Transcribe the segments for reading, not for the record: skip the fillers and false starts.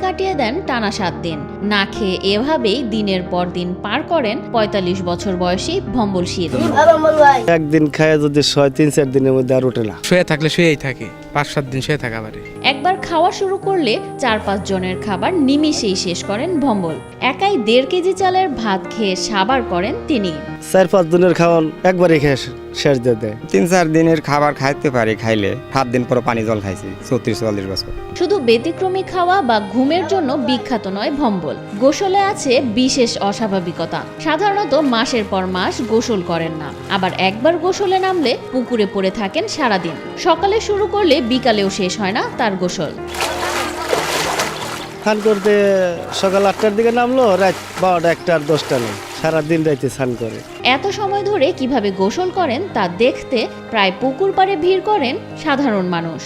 কাটিয়ে দেন টানা 7 দিন। না খেয়ে এভাবেই দিনের পর দিন পার করেন ৪৫ বছর বয়সী ভম্বল শীল। একদিন খায় যদি ৩-৪ দিনের মধ্যে আর ওঠে না। শুয়ে থাকলে শুয়েই থাকে, ৫-৭ দিন শুয়ে থাকা পারে। একবার খাওয়া শুরু করলে ৪-৫ জনের খাবার নিমিষেই শেষ করেন ভম্বল। একাই ১.৫ কেজি চালের ভাত খেয়ে সাবার করেন তিনি। ৪-৫ দিনের খাওয়ান একবারে খেয়ে শেষ দিয়ে দেয়। ৩-৪ দিনের খাবার খাইতে পারি, খাইলে ৭ দিন পর পানি জল খাইছি ৩৪-৪৪ বছর। শুধু ব্যতিক্রমী খাওয়া বা ঘুমের জন্য বিখ্যাত নয় ভম্বল, গোসলে আছে বিশেষ অস্বাভাবিকতা। সাধারণত মাসের পর মাস গোসল করেন না, আবার একবার গোসলে নামলে পুকুরে পড়ে থাকেন সারাদিন। সকালে শুরু করলে বিকালেও শেষ হয় না তার গোসল। স্নান করতে সকাল ৮টার দিকে নামলো, রাত ১২টা ১টা আর ১০টা নেই, সারাদিন রাইতে স্নান করে। এত সময় ধরে কিভাবে গোসল করেন তা দেখতে প্রায় পুকুর পাড়ে ভিড় করেন সাধারণ মানুষ।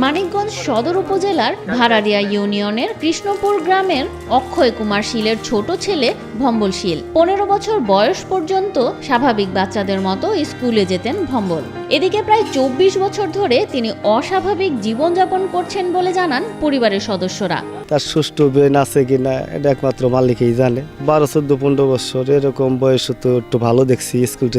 মানিকগঞ্জ সদর উপজেলার ভাড়ারিয়া ইউনিয়নের কৃষ্ণপুর গ্রামের অক্ষয় কুমার শীলের ছোট ছেলে ভম্বল শীল। ১৫ বছর বয়স পর্যন্ত স্বাভাবিক বাচ্চাদের মতো স্কুলে যেতেন ভম্বল। এদিকে প্রায় ২৪ বছর ধরে তিনি অস্বাভাবিক জীবনযাপন করছেন বলে জানান পরিবারের সদস্যরা। তার সুষ্ঠু ব্রেন আছে কিনা এটা একমাত্র মালিকই জানে। ১২, ১৪, ১৫ বছর এরকম বয়স তো একটু ভালো দেখছি,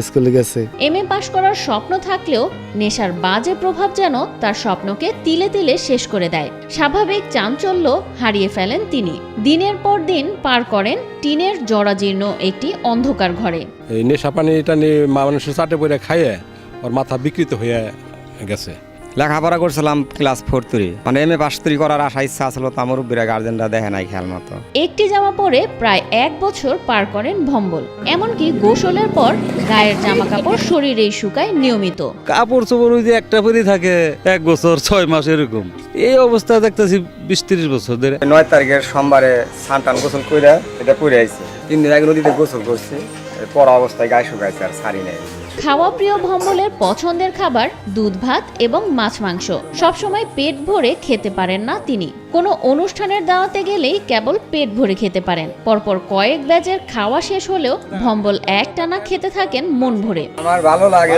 স্কুলে গেছে। MA পাশ করার স্বপ্ন থাকলেও নেশার বাজে প্রভাব যেন তার স্বপ্নকে তিলে তিলে শেষ করে দেয়। স্বাভাবিক চাঞ্চল্য হারিয়ে ফেলেন তিনি। দিনের পর দিন পার করেন টিনের জরাজীর্ণ একটি অন্ধকার ঘরে। এই নেশা পানিটা নিয়ে মানুষের চাটে পড়ে খাইয়ে ওর মাথা বিকৃত হয়ে গেছে। লেখাপড়া করছিলাম ক্লাস 4 তুরি, মানে MA পাস তুরি করার আশা ইচ্ছা ছিল, তা আমার উপরে গার্জেনরা দেখে নাই খেয়াল মতো। একটি জামা পরে প্রায় ১ বছর পার করেন ভম্বল। এমনকি গোসলের পর গায়ের জামা কাপড় শরীরেই শুকায় নিয়মিত। কাপড় চোপড় ওই যে একটা পরে থাকে ১ বছর ৬ মাস এরকম। এই অবস্থা দেখতেছি ২০-৩০ বছর ধরে। ৯ তারিখের সোমবারে সানটান গোসল কইরা এটা পরে আইছে। ৩ দিন আগে নদীতে গোসল করছি, পড়া অবস্থায় গায়ে শুকাইছে আর শাড়ি নেই। খাওয়া প্রিয় ভম্বলের পছন্দের খাবার দুধ ভাত এবং মাছ মাংস। সবসময় পেট ভরে খেতে পারেন না তিনি। কোনো অনুষ্ঠানের দাওয়াতে গেলেই কেবল পেট ভরে খেতে পারেন। পরপর কয়েক ব্যাচের খাওয়া শেষ হলেও ভম্বল একটানা খেতে থাকেন মন ভরে। আমার ভালো লাগে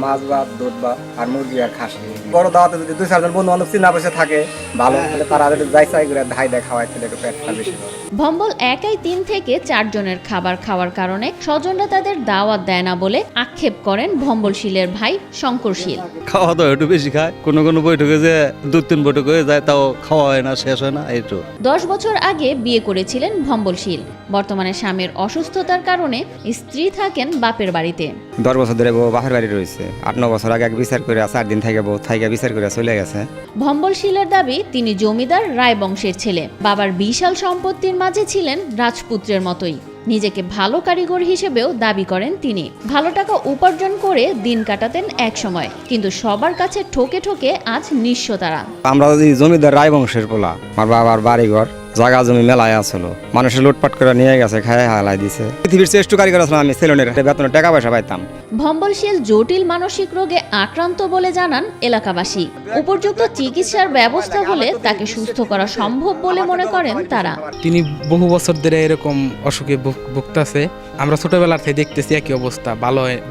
মাছ ভাত, দুধ ভাত আর মুরগি আর খাসি। বড় দাওয়াতে যদি ২-৪ জন বন্ধু বান্ধব চিনা বসে থাকে ভালো, তারা যাই চাই করে ধাই দেয় খাওয়াইতে একটু পেটটা বেশি। ভম্বল একাই ৩ থেকে ৪ জনের খাবার খাওয়ার কারণে স্বজনরা তাদের দাওয়াত দেয় না বলে আক্ষেপ করেন ভম্বল শীলের ভাই শঙ্কর শীল। খাওয়া দাওয়া একটু বেশি খায়, কোনো বৈঠকে যে ২-৩ বৈঠক হয়ে যায়, তাও খাওয়া হয় না, শেষ হয় না। এইটু ১০ বছর আগে বিয়ে করেছিলেন ভম্বল শীল। বর্তমানে স্বামীর অসুস্থতার কারণে স্ত্রী থাকেন বাপের বাড়িতে। ১০ বছর ধরে বউ বাপের বাড়ি রয়েছে। ৮-৯ বছর আগে এক বিচার করে ৪ দিন থেকে বউ থাইকে বিচার করে চলে গেছে। ভম্বল শীলের দাবি তিনি জমিদার রায় বংশের ছেলে। বাবার বিশাল সম্পত্তির মাঝে ছিলেন রাজপুত্রের মতোই। নিজেকে ভালো কারিগর হিসেবেও দাবি করেন তিনি। ভালো টাকা উপার্জন করে দিন কাটাতেন এক সময়, কিন্তু সবার কাছে ঠকে ঠকে আজ নিঃস্ব তারা। আমরা যদি জমিদার রায় বংশের পোলা, আমার বাবার বাড়িঘর জায়গা জমি মেলায় আসলো, মানুষের লুটপাট করে নিয়ে গেছে, খায় হালাই দিছে। পৃথিবীর শ্রেষ্ঠ কারিগর ছিলাম আমি, সেলুনের বেতনে টাকা পয়সা পাইতাম। ভম্বল শীল জটিল মানসিক রোগে আক্রান্ত বলে জানান এলাকাবাসী। উপযুক্ত চিকিৎসার ব্যবস্থা হলে তাকে সুস্থ করা সম্ভব বলে মনে করেন তারা। তিনি বহু বছর ধরে এরকম অসুখে ভুগতেছে। আমরা ছোটবেলার থেকে দেখতেছি একই অবস্থা,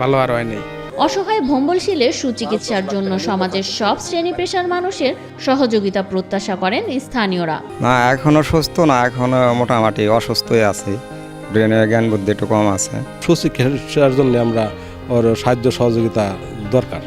ভালো আর হয় নাই। অসহায় ভম্বল শীলের সুচিকিৎসার জন্য সমাজের সব শ্রেণী পেশার মানুষের সহযোগিতা প্রত্যাশা করেন স্থানীয়রা। না, এখনো সুস্থ না, এখনো মোটামুটি অসুস্থই আছে, ব্রেনের জ্ঞান বুদ্ধি একটু কম আছে। সুচিকিৎসার জন্য আমরা ওর সাহায্য সহযোগিতা দরকার।